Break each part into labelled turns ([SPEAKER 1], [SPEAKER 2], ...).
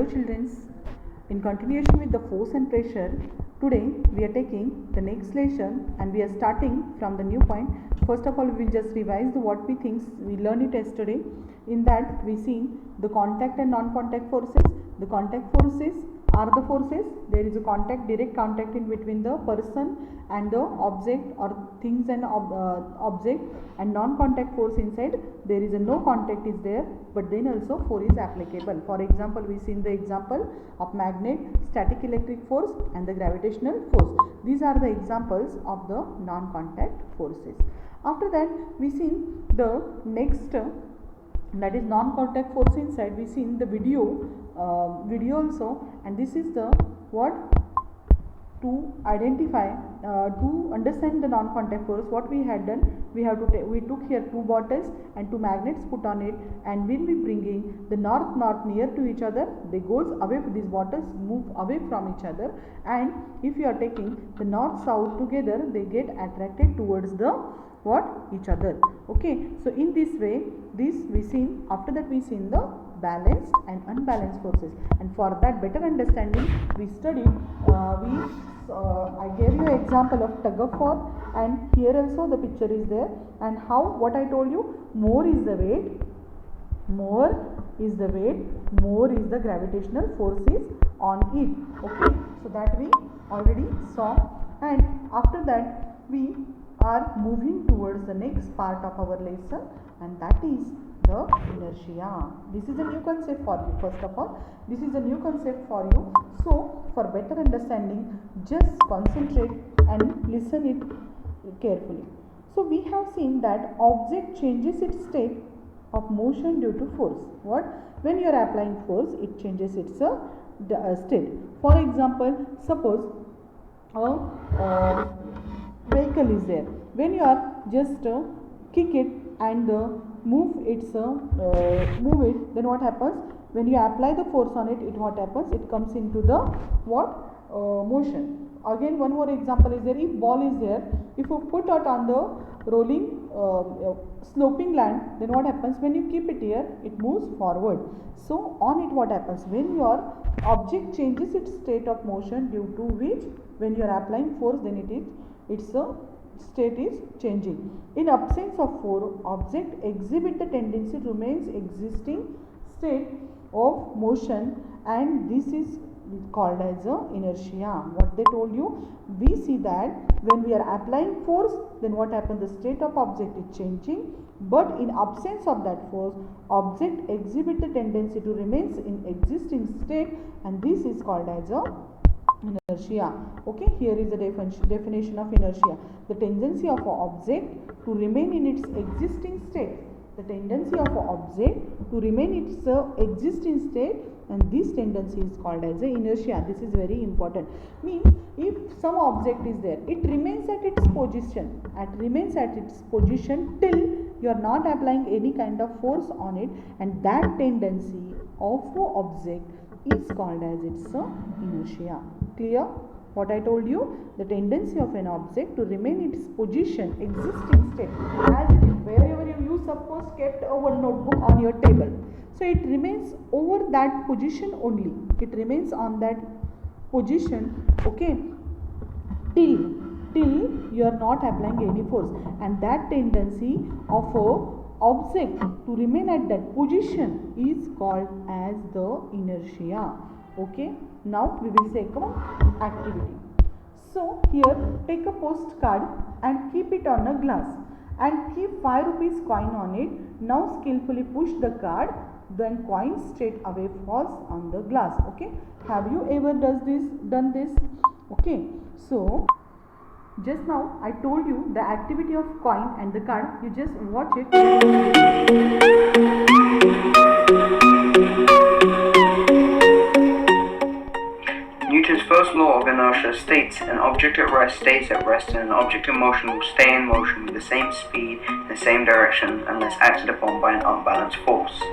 [SPEAKER 1] Hello children, in continuation with the force and pressure, today we are taking the next lesson and we are starting from the new point. First of all, we will just revise what we think we learned it yesterday. In that we seen the contact and non-contact forces. The contact forces are the forces. There is a contact, direct contact in between the person and the object or things and object, and non-contact force inside there is a no contact is there, but then also force is applicable. For example, we seen the example of magnet, static electric force and the gravitational force. These are the examples of the non-contact forces. After that we seen the next that is non-contact force inside. We seen the video also, and this is the what to identify to understand the non-contact force. What we had done, we took here two bottles and two magnets put on it, and when we bringing the north near to each other, they goes away, these bottles move away from each other, and if you are taking the north south together, they get attracted towards the each other. Okay, so in this way this we seen. After that we seen the balanced and unbalanced forces, and for that better understanding we studied I gave you an example of tug of war, and here also the picture is there, and how what I told you, more is the weight, more is the gravitational forces on it. Okay, so that we already saw, and after that we are moving towards the next part of our lesson, and that is the inertia. This is a new concept for you. First of all, this is a new concept for you. So for better understanding, just concentrate and listen it carefully. So we have seen that object changes its state of motion due to force. When you are applying force, it changes its state. For example, suppose a vehicle is there. When you are just kick it and move it, then what happens? When you apply the force on it, what happens? It comes into the motion. Again, one more example is there. If ball is there, if you put it on the rolling sloping land, then what happens? When you keep it here, it moves forward. So on it, what happens? When your object changes its state of motion, due to which when you are applying force, then its state is changing. In absence of force, object exhibit the tendency to remains existing state of motion, and this is called as inertia. What they told you, we see that when we are applying force, then what happens? The state of object is changing, but in absence of that force, object exhibit the tendency to remains in existing state, and this is called as inertia. Okay, here is the definition of inertia. The tendency of an object to remain in its existing state. The tendency of an object to remain in its existing state, and this tendency is called as inertia. This is very important. Means if some object is there, it remains at its position. Till you are not applying any kind of force on it, and that tendency of an object is called as its inertia. Clear what I told you? The tendency of an object to remain in its position, existing state, as wherever you suppose kept a notebook on your table, so it remains over that position only. It remains on that position, okay, till you are not applying any force, and that tendency of a object to remain at that position is called as the inertia. Okay, now we will take an activity. So here take a postcard and keep it on a glass, and keep 5 rupees coin on it. Now skillfully push the card, then coin straight away falls on the glass. Okay, have you ever done this? Okay, so just now I told you the activity of coin and the card. You just watch it.
[SPEAKER 2] Newton's first law of inertia states an object at rest stays at rest, and an object in motion will stay in motion with the same speed in the same direction unless acted upon by an unbalanced force.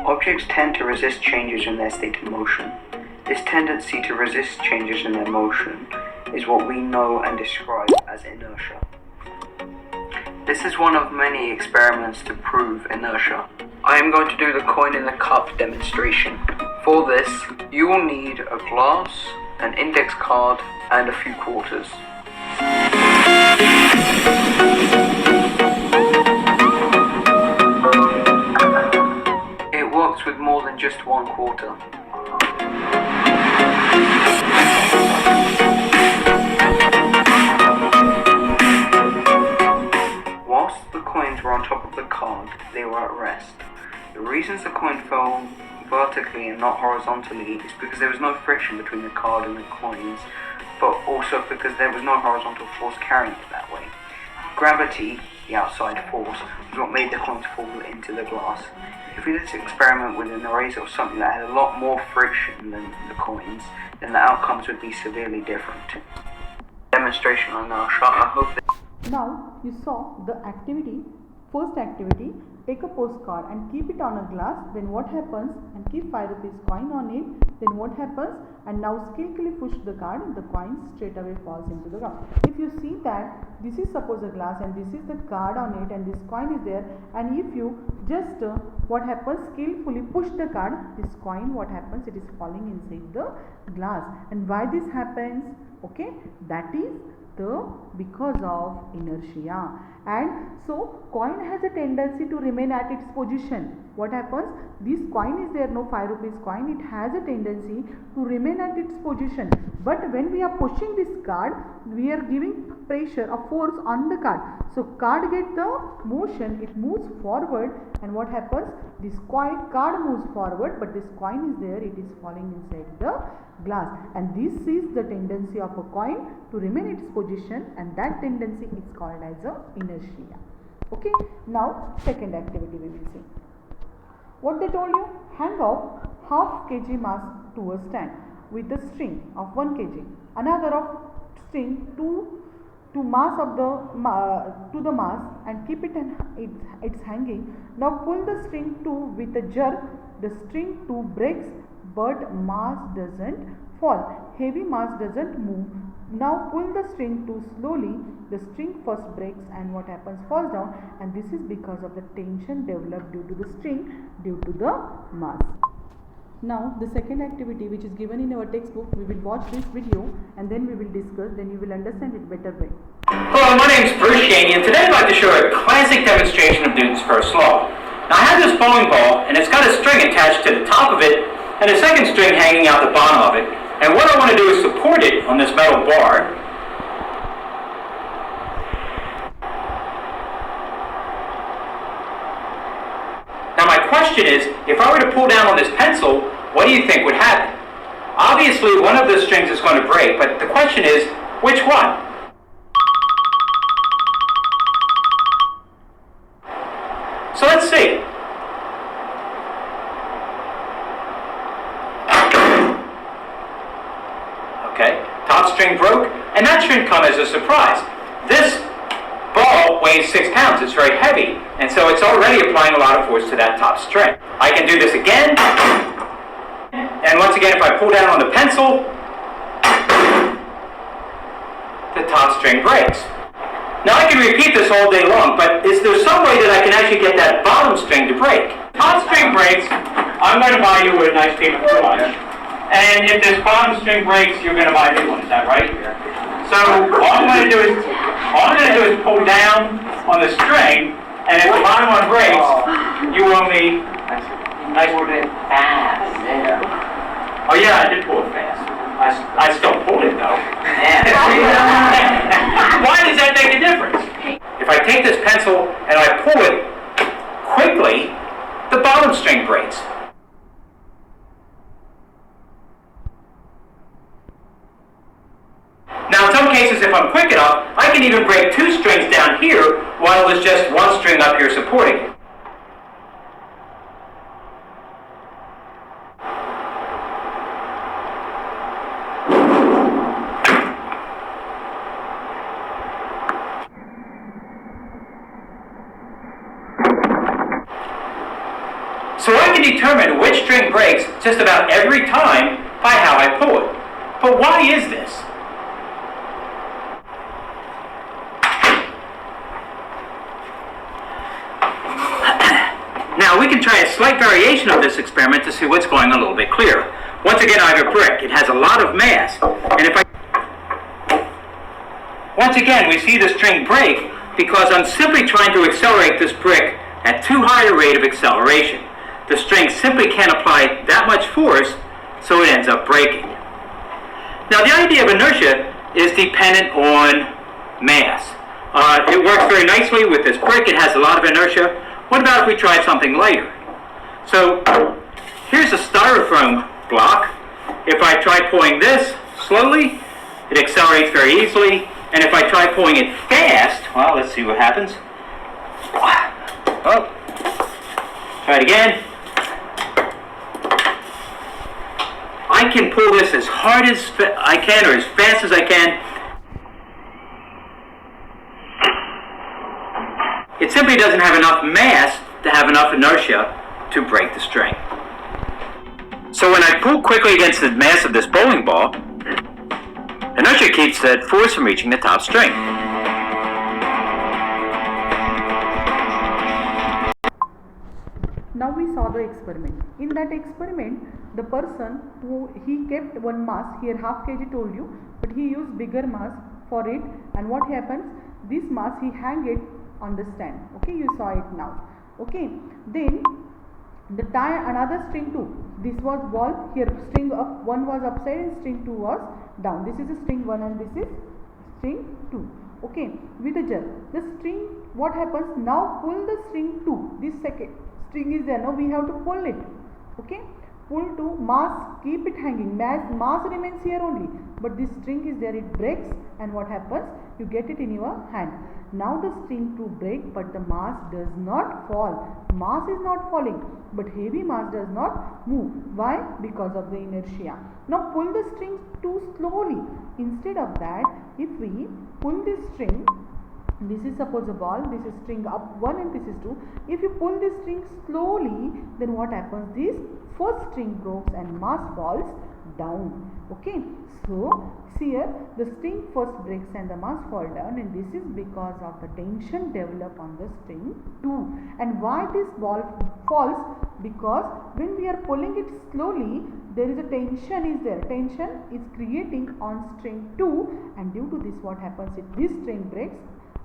[SPEAKER 2] Objects tend to resist changes in their state of motion. This tendency to resist changes in their motion is what we know and describe as inertia. This is one of many experiments to prove inertia. I am going to do the coin in the cup demonstration. For this, you will need a glass, an index card, and a few quarters. It works with more than just one quarter. Whilst the coins were on top of the card, they were at rest. The reasons the coin fell vertically and not horizontally is because there was no friction between the card and the coins, but also because there was no horizontal force carrying it that way. Gravity, the outside force, was what made the coins fall into the glass. If we did this experiment with an eraser or something that had a lot more friction than the coins, then the outcomes would be severely different. Demonstration on our shot. I hope that
[SPEAKER 1] Now you saw the activity, first activity, take a postcard and keep it on a glass, then what happens, and keep 5 rupees coin on it, then what happens, and now skillfully push the card, the coin straight away falls into the ground. If you see that this is suppose a glass and this is the card on it and this coin is there, and if you just what happens, skillfully push the card, this coin, what happens, it is falling inside the glass. And why this happens? Okay, that is because of inertia. And so coin has a tendency to remain at its position. What happens? This coin is there, no 5 rupees coin, it has a tendency to remain at its position. But when we are pushing this card, we are giving pressure, a force on the card. So card gets the motion, it moves forward, and what happens? This card moves forward, but this coin is there, it is falling inside the glass. And this is the tendency of a coin to remain its position, and that tendency is called as a inertia. Okay, now second activity we will see. What they told you? Hang off half kg mass to a stand with a string of 1 kg. Another of string to mass of the mass and keep it and it's hanging. Now pull the string 2 with a jerk. The string 2 breaks, but mass doesn't fall. Heavy mass doesn't move. Now pull the string 2 slowly. The string first breaks and what happens, falls down, and this is because of the tension developed due to the string due to the mass. Now the second activity which is given in our textbook, we will watch this video and then we will discuss, then you will understand it better way.
[SPEAKER 3] Hello, my name is Bruce Shaney, and today I'd like to show a classic demonstration of Newton's first law. Now I have this bowling ball, and it's got a string attached to the top of it, and a second string hanging out the bottom of it. And what I want to do is support it on this metal bar. Now my question is, if I were to pull down on this pencil, what do you think would happen? Obviously one of the strings is going to break, but the question is, which one? So let's see. Okay, top string broke, and that shouldn't come as a surprise. This ball weighs 6 pounds, it's very heavy, and so it's already applying a lot of force to that top string. I can do this again, and once again if I pull down on the pencil, the top string breaks. Now I can repeat this all day long, but is there some way that I can actually get that bottom string to break? Top string breaks, I'm going to buy you a nice payment for lunch. And if this bottom string breaks, you're going to buy a new one, is that right? So all I'm going to do is pull down on the string, and if the bottom one breaks, you owe me nice fast. Oh yeah, I did pull it fast. I still pulled it though. Why does that make a difference? If I take this pencil and I pull it quickly, the bottom string breaks. Now in some cases, if I'm quick enough, I can even break 2 strings down here while there's just 1 string up here supporting it. So I can determine which string breaks just about every time by how I pull it. But why is this? Now Now we can try a slight variation of this experiment to see what's going a little bit clearer. Once again, I have a brick. It has a lot of mass, and if I... Once again, we see the string break because I'm simply trying to accelerate this brick at too high a rate of acceleration. The string simply can't apply that much force, so it ends up breaking. Now the idea of inertia is dependent on mass. It works very nicely with this brick. It has a lot of inertia. What about if we tried something lighter? So here's a styrofoam block. If I try pulling this slowly, it accelerates very easily. And if I try pulling it fast, well, let's see what happens. Oh, try it again. I can pull this as hard as I can or as fast as I can. It simply doesn't have enough mass to have enough inertia to break the string. So when I pull quickly against the mass of this bowling ball, inertia keeps that force from reaching the top string.
[SPEAKER 1] Now we saw the experiment. In that experiment, the person he kept one mass, here half kg told you, but he used bigger mass for it, and what happens, this mass he hang it on the stand. Okay, you saw it now. Okay, then the tie another string 2. This was ball, here string up 1 was upside and string 2 was down. This is a string 1 and this is string 2. Okay, with a jerk. The string, what happens now, pull the string 2. This second string is there. Now we have to pull it. Okay, pull to mass, keep it hanging. Mass remains here only, but this string is there, it breaks, and what happens, you get it in your hand. Now the string 2 break, but the mass does not fall. Mass is not falling, but heavy mass does not move. Why? Because of the inertia. Now pull the string 2 slowly. Instead of that, if we pull this string, this is suppose a ball, this is string up 1 and this is 2. If you pull this string slowly, then what happens? This first string breaks and mass falls down. Okay, so here the string first breaks and the mass fall down, and this is because of the tension developed on the string 2. And why this ball falls? Because when we are pulling it slowly, there is a tension is there. Tension is creating on string 2, and due to this what happens, if this string breaks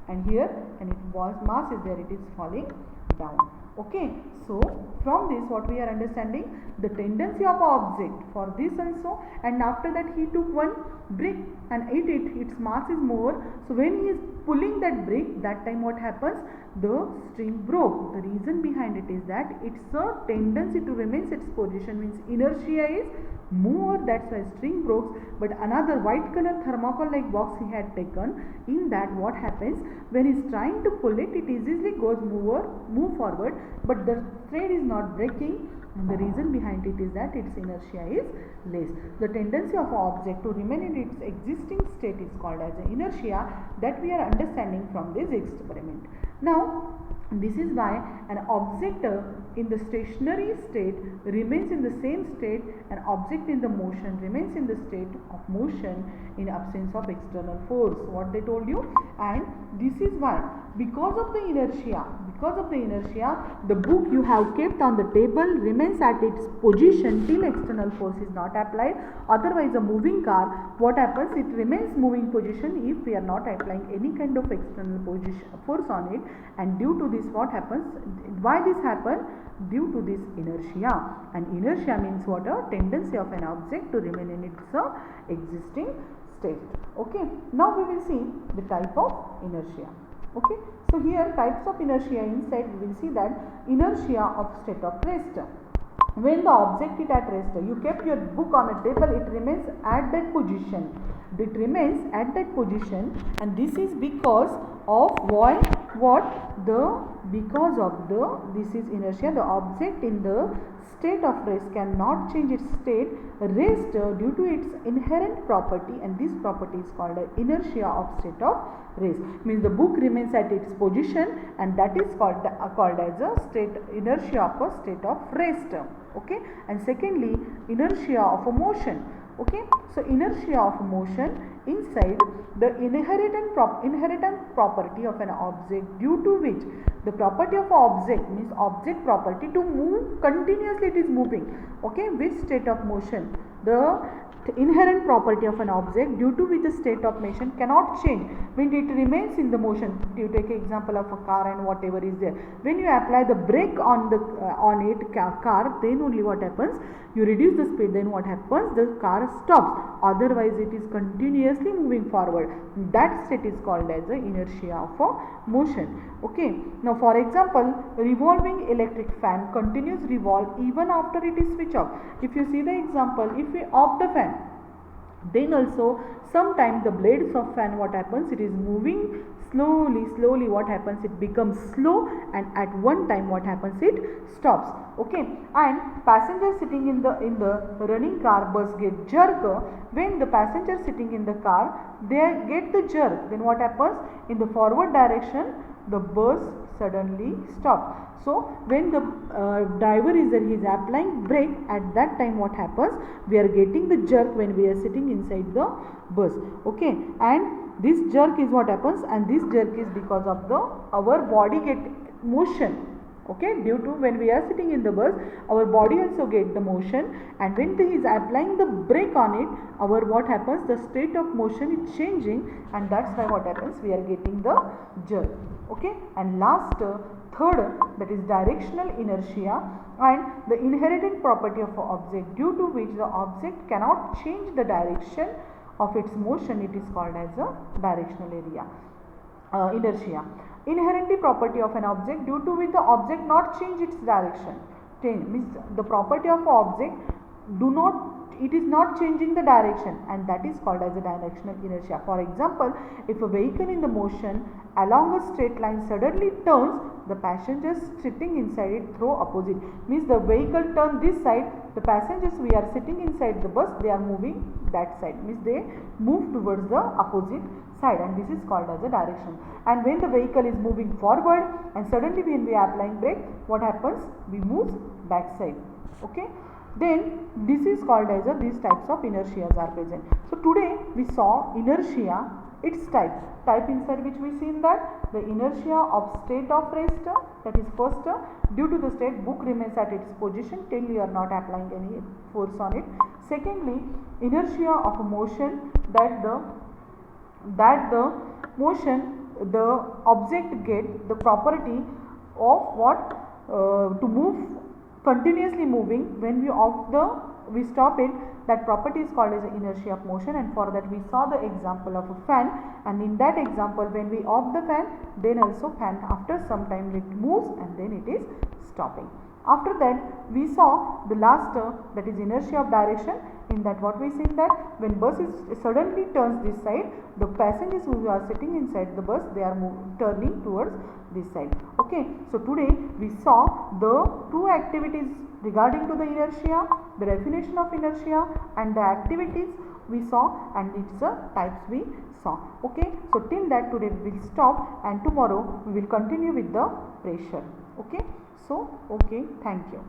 [SPEAKER 1] and here, and it was mass is there, it is falling down. Okay, so from this what we are understanding, the tendency of object for this also, and after that he took one brick and its mass is more. So when he is pulling that brick, that time what happens, the string broke. The reason behind it is that it's a tendency to remain its position, means inertia is more, that's why string broke. But another white color thermocol like box he had taken, in that what happens, when he is trying to pull it, it easily goes move forward, but the thread is not breaking, and the reason behind it is that its inertia is less. The tendency of an object to remain in its existing state is called as inertia, that we are understanding from this experiment. Now this is why an object in the stationary state remains in the same state, an object in the motion remains in the state of motion in absence of external force, what they told you. And this is why, because of the inertia, the book you have kept on the table remains at its position till external force is not applied. Otherwise a moving car, what happens, it remains moving position if we are not applying any kind of external force on it. And due to this what happens, why this happen? Due to this inertia. And inertia means what? A tendency of an object to remain in its existing state. Okay, now we will see the type of inertia. Okay, so here types of inertia inside, we will see that inertia of state of rest. When the object is at rest, you kept your book on a table, it remains at that position. It remains at that position, and this is because of why? Because of this is inertia. The object in the state of rest cannot change its state. Rest due to its inherent property, and this property is called inertia of state of rest. Means the book remains at its position, and that is called as a state inertia of a state of rest. Okay, and secondly, inertia of a motion. Okay, so inertia of motion inside the inherent property of an object due to which the property of object means object property to move continuously, it is moving. Okay, which state of motion? The inherent property of an object due to which the state of motion cannot change when it remains in the motion. You take an example of a car and whatever is there. When you apply the brake on the car, then only what happens? You reduce the speed, then what happens? The car stops. Otherwise, it is continuously moving forward. That state is called as the inertia of a motion. Okay. Now, for example, revolving electric fan continues revolve even after it is switched off. If you see the example, if we off the fan, then also sometimes the blades of fan, what happens? It is moving slowly. What happens? It becomes slow, and at one time what happens? It stops. Okay, and passenger sitting in the running car bus get jerk. When the passenger sitting in the car, they get the jerk, then what happens? In the forward direction, the bus suddenly stops. So when the driver is there, he is applying brake, at that time what happens? We are getting the jerk when we are sitting inside the bus. Okay, and this jerk is what happens, and this jerk is because of the our body get motion. Okay, due to when we are sitting in the bus, our body also get the motion, and when he is applying the brake on it, our what happens? The state of motion is changing, and that's why what happens? We are getting the jerk. Okay, and last third, that is directional inertia, and the inherent property of an object due to which the object cannot change the direction of its motion, it is called as a directional inertia. Inherent property of an object due to which the object not change its direction. Means the property of an object it is not changing the direction, and that is called as a directional inertia. For example, if a vehicle in the motion along a straight line suddenly turns, the passengers sitting inside it throw opposite. Means the vehicle turn this side, the passengers we are sitting inside the bus, they are moving that side. Means they move towards the opposite side, and this is called as a direction. And when the vehicle is moving forward and suddenly when we are applying brake, what happens? We move back side. Okay, then this is called as these types of inertias are present. So today we saw inertia, its type inside which we seen that the inertia of state of rest, that is first, due to the state book remains at its position till you are not applying any force on it. Secondly, inertia of a motion, that the motion the object get the property of what to move continuously moving. When we stop it, that property is called as the inertia of motion, and for that we saw the example of a fan, and in that example when we off the fan, then also fan after some time it moves and then it is stopping. After that we saw the last that is inertia of direction. In that what we seen that when bus is suddenly turns this side, the passengers who are sitting inside the bus, they are turning towards this side. Okay, so today we saw the two activities regarding to the inertia, the definition of inertia, and the activities we saw, and its types we saw. Okay, so till that today we will stop, and tomorrow we will continue with the pressure. Okay, so okay, thank you.